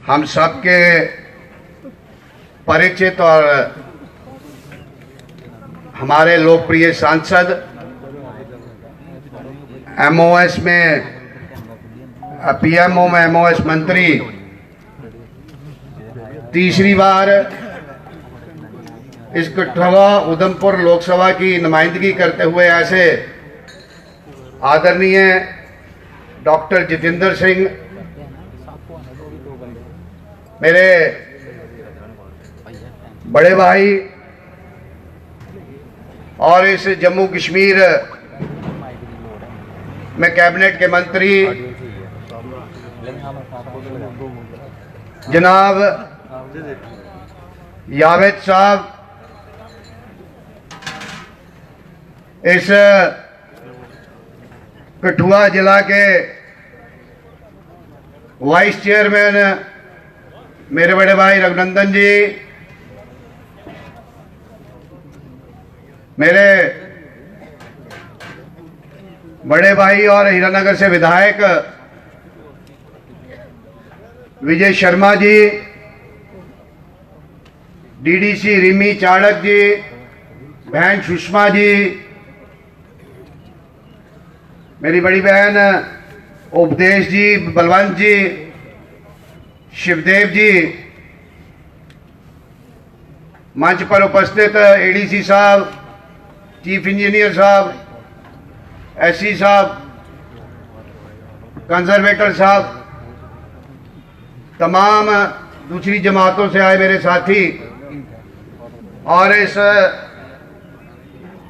हम सबके परिचित और हमारे लोकप्रिय सांसद एमओएस में पीएमओ में एमओएस मंत्री तीसरी बार इस कठुआ उधमपुर लोकसभा की नुमाइंदगी करते हुए ऐसे आदरणीय डॉक्टर जितेंद्र सिंह, मेरे बड़े भाई और इस जम्मू कश्मीर में कैबिनेट के मंत्री जनाब जावेद साहब, इस कठुआ जिला के वाइस चेयरमैन मेरे बड़े भाई रघुनंदन जी, मेरे बड़े भाई और हीरानगर से विधायक विजय शर्मा जी, डीडीसी रिमी चाणक जी, बहन सुषमा जी, मेरी बड़ी बहन उपदेश जी, बलवंत जी, शिवदेव जी, मंच पर उपस्थित एडीसी साहब, चीफ इंजीनियर साहब, एससी साहब, कंजर्वेटर साहब, तमाम दूसरी जमातों से आए मेरे साथी और इस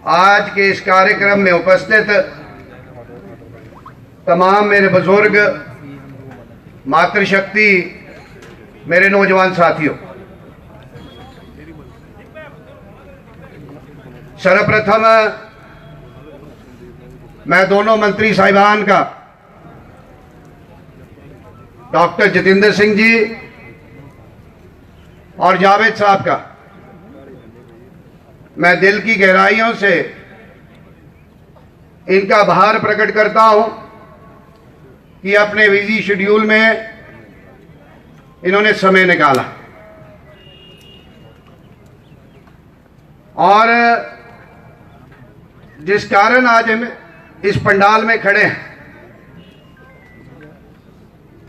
आज के इस कार्यक्रम में उपस्थित तमाम मेरे बुजुर्ग, मातृशक्ति, मेरे नौजवान साथियों, सर्वप्रथम मैं दोनों मंत्री साहिबान का, डॉक्टर जितेंद्र सिंह जी और जावेद साहब का, मैं दिल की गहराइयों से इनका आभार प्रकट करता हूं कि अपने बिजी शेड्यूल में इन्होंने समय निकाला और जिस कारण आज हम इस पंडाल में खड़े हैं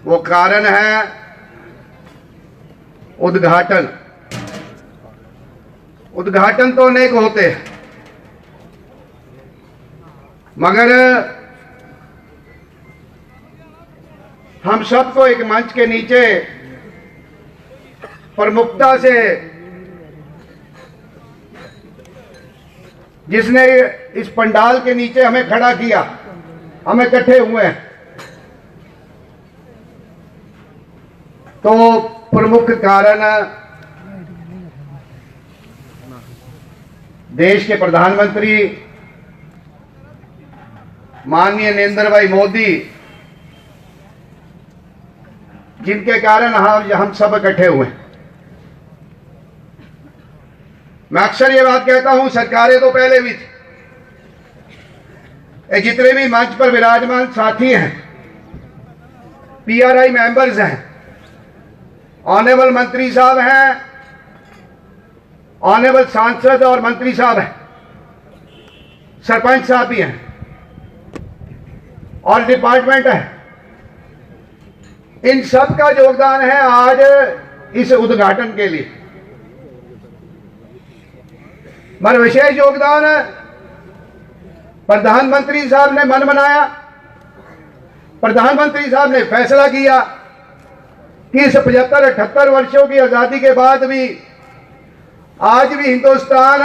वो कारण है उद्घाटन। उद्घाटन तो अनेक होते हैं, मगर हम सबको एक मंच के नीचे प्रमुखता से, जिसने इस पंडाल के नीचे हमें खड़ा किया, हम इकट्ठे हुए हैं, तो प्रमुख कारण देश के प्रधानमंत्री माननीय नरेंद्र भाई मोदी, जिनके कारण हम सब इकट्ठे हुए हैं। मैं अक्सर ये बात कहता हूं, सरकारें तो पहले भी थी, जितने भी मंच पर विराजमान साथी हैं, पीआरआई मेंबर्स हैं, ऑनरेबल मंत्री साहब हैं, ऑनरेबल सांसद और मंत्री साहब हैं, सरपंच साहब भी हैं और डिपार्टमेंट है, इन सब का योगदान है आज इस उद्घाटन के लिए। मगर विशेष योगदान प्रधानमंत्री साहब ने मन बनाया, प्रधानमंत्री साहब ने फैसला किया कि इस 75-78 वर्षों की आजादी के बाद भी आज भी हिंदुस्तान,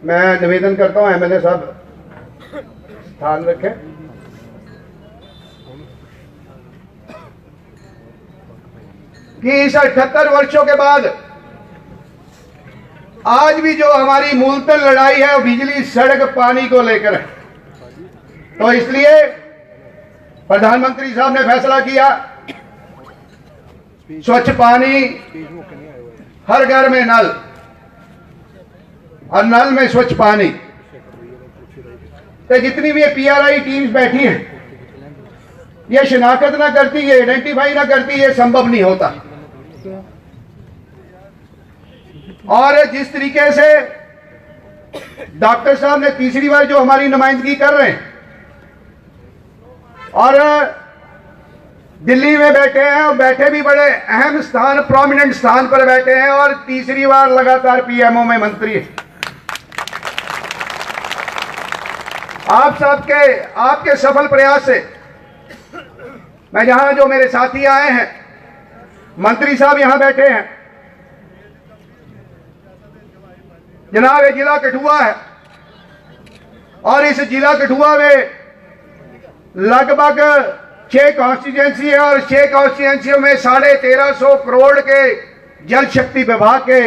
मैं निवेदन करता हूं एमएलए साहब ध्यान रखें, कि इस 78 वर्षों के बाद आज भी जो हमारी मूलतन लड़ाई है वो बिजली, सड़क, पानी को लेकर है। तो इसलिए प्रधानमंत्री साहब ने फैसला किया, स्वच्छ पानी, हर घर में नल और नल में स्वच्छ पानी। तो जितनी भी पीआरआई टीम्स बैठी हैं, ये शिनाख्त ना करती, ये आइडेंटिफाई ना करती, ये संभव नहीं होता। और जिस तरीके से डॉक्टर साहब ने तीसरी बार जो हमारी नुमाइंदगी कर रहे हैं और दिल्ली में बैठे हैं, और बैठे भी बड़े अहम स्थान, प्रोमिनेंट स्थान पर बैठे हैं, और तीसरी बार लगातार पीएमओ में मंत्री है। आप सबके, आपके सफल प्रयास से मैं यहां, जो मेरे साथी आए हैं, मंत्री साहब यहां बैठे हैं, जनाब ये जिला कठुआ है, और इस जिला कठुआ में लगभग 6 कॉन्स्टिट्यूएंसी है, और 6 कॉन्स्टिट्यूएंसियों में 1350 करोड़ के जल शक्ति विभाग के,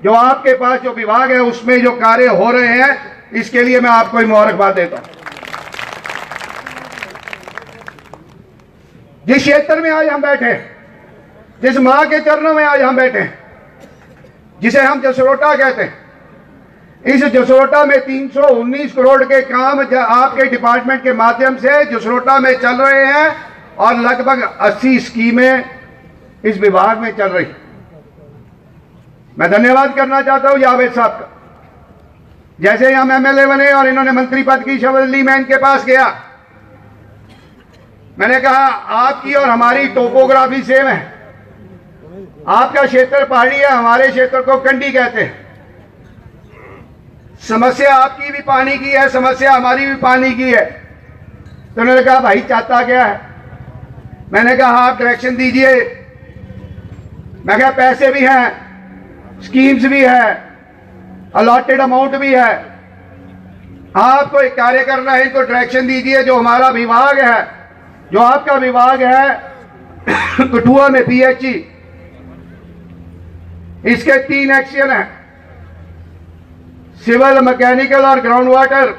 जो आपके पास जो विभाग है उसमें जो कार्य हो रहे हैं, इसके लिए मैं आपको मुबारकबाद देता हूं। जिस क्षेत्र में आज हम बैठे हैं, जिस मां के चरणों में आज हम बैठे हैं, जिसे हम जसरोटा कहते हैं, इस जसरोटा में 319 करोड़ के काम आपके डिपार्टमेंट के माध्यम से जसरोटा में चल रहे हैं, और लगभग 80 स्कीमें इस विभाग में चल रही। मैं धन्यवाद करना चाहता हूं जावेद साहब का। जैसे हम एमएलए बने और इन्होंने मंत्री पद की शपथ ली, मैं इनके पास गया, मैंने कहा आपकी और हमारी टोपोग्राफी सेम है, आपका क्षेत्र पहाड़ी है, हमारे क्षेत्र को कंडी कहते हैं, समस्या आपकी भी पानी की है, समस्या हमारी भी पानी की है। तो उन्होंने कहा भाई चाहता क्या है? मैंने कहा आप डायरेक्शन दीजिए। मैं कहा पैसे भी हैं, स्कीम्स भी है, अलॉटेड अमाउंट भी है, आपको एक कार्य करना है, इनको डायरेक्शन दीजिए। जो हमारा विभाग है, जो आपका विभाग है कठुआ में पीएचई, इसके 3 एक्शन है, सिविल, मैकेनिकल और ग्राउंड वाटर।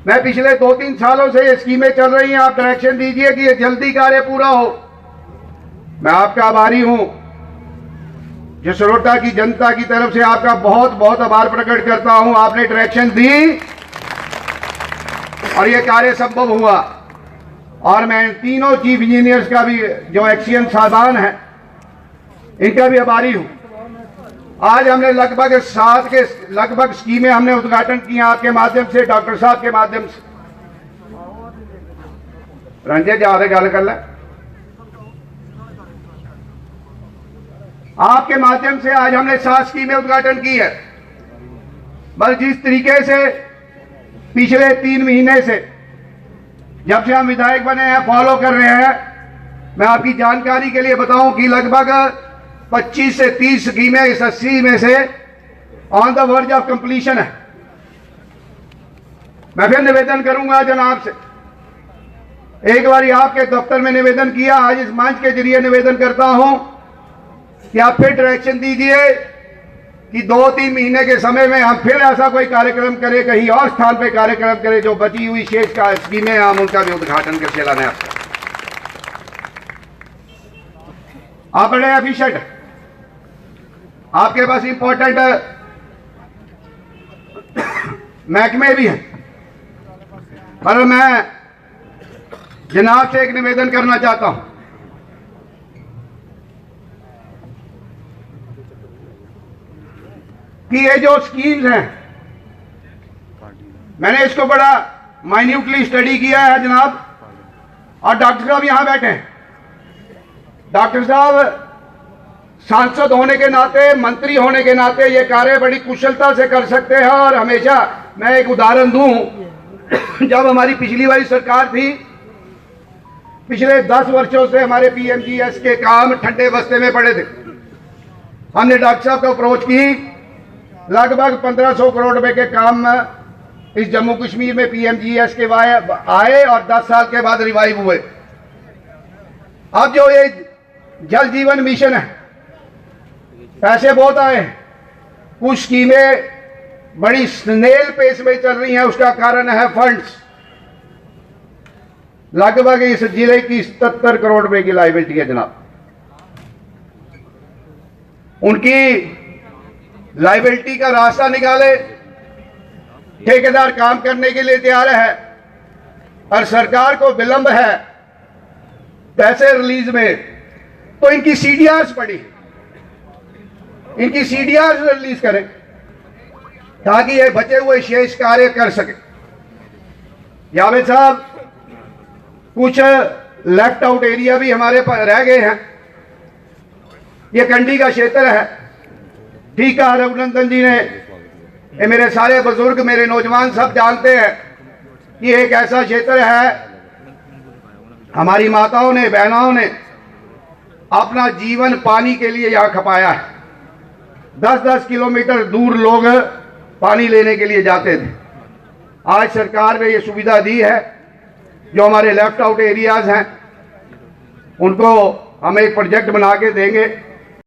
मैं पिछले 2-3 सालों से ये स्कीमें चल रही हैं, आप डायरेक्शन दीजिए कि ये जल्दी कार्य पूरा हो। मैं आपका आभारी हूं, जसरोटा की जनता की तरफ से आपका बहुत बहुत आभार प्रकट करता हूं। आपने डायरेक्शन दी और ये कार्य संभव हुआ, और मैं तीनों चीफ इंजीनियर्स का भी, जो एक्सीएन साहबान है, इनका भी आभारी हूं। आज हमने लगभग 7 के लगभग स्कीमें हमने उद्घाटन किए आपके माध्यम से, डॉक्टर साहब के माध्यम से। रंजे जा रहे गल कर ले, आपके माध्यम से आज हमने 7 स्कीमें उद्घाटन की है। बस जिस तरीके से पिछले 3 महीने से, जब से हम विधायक बने हैं, फॉलो कर रहे हैं, मैं आपकी जानकारी के लिए बताऊं कि लगभग 25 से 30 स्कीमें इस 80 में से on the verge of completion है। मैं फिर निवेदन करूंगा जनाब से, एक बार आपके दफ्तर में निवेदन किया, आज इस मंच के जरिए निवेदन करता हूं कि आप फिर डायरेक्शन दीजिए कि 2-3 महीने के समय में हम फिर ऐसा कोई कार्यक्रम करें, कहीं और स्थान पे कार्यक्रम करें, जो बची हुई शेष का स्कीमें हम उनका भी उद्घाटन कर शिलान्यास करें। आप बड़े एफिशिएंट, आपके पास इंपॉर्टेंट महकमे भी हैं, पर मैं जनाब से एक निवेदन करना चाहता हूं कि ये जो स्कीम्स हैं, मैंने इसको बड़ा माइन्यूटली स्टडी किया है जनाब, और डॉक्टर साहब यहां बैठे हैं। डॉक्टर साहब सांसद होने के नाते, मंत्री होने के नाते ये कार्य बड़ी कुशलता से कर सकते हैं। और हमेशा मैं एक उदाहरण दूं, जब हमारी पिछली वाली सरकार थी, पिछले 10 वर्षों से हमारे पीएमजीएस के काम ठंडे बस्ते में पड़े थे। हमने डॉक्टर साहब को अप्रोच की, लगभग 1500 करोड़ रुपए के काम इस जम्मू कश्मीर में पीएमजीएस के आए, और 10 साल के बाद रिवाइव हुए। अब जो ये जल जीवन मिशन है, पैसे बहुत आए, कुछ स्कीमें बड़ी स्नेल पेस में चल रही हैं, उसका कारण है फंड्स। लगभग इस जिले की 77 करोड़ रुपए की लायबिलिटी है जनाब। उनकी लायबिलिटी का रास्ता निकाले, ठेकेदार काम करने के लिए तैयार है, और सरकार को विलंब है पैसे रिलीज में, तो इनकी सीडीआर्स पड़ी, इनकी सीडीआर्स रिलीज करें ताकि ये बचे हुए शेष कार्य कर सके। जावेद साहब, कुछ लेफ्ट आउट एरिया भी हमारे पास रह गए हैं। ये कंडी का क्षेत्र है, ठीक है, रघुनंदन जी ने, ये मेरे सारे बुजुर्ग, मेरे नौजवान सब जानते हैं कि एक ऐसा क्षेत्र है, हमारी माताओं ने, बहनों ने अपना जीवन पानी के लिए यहां खपाया है। 10-10 किलोमीटर दूर लोग पानी लेने के लिए जाते थे। आज सरकार ने ये सुविधा दी है, जो हमारे लेफ्ट आउट एरियाज हैं उनको हम एक प्रोजेक्ट बना के देंगे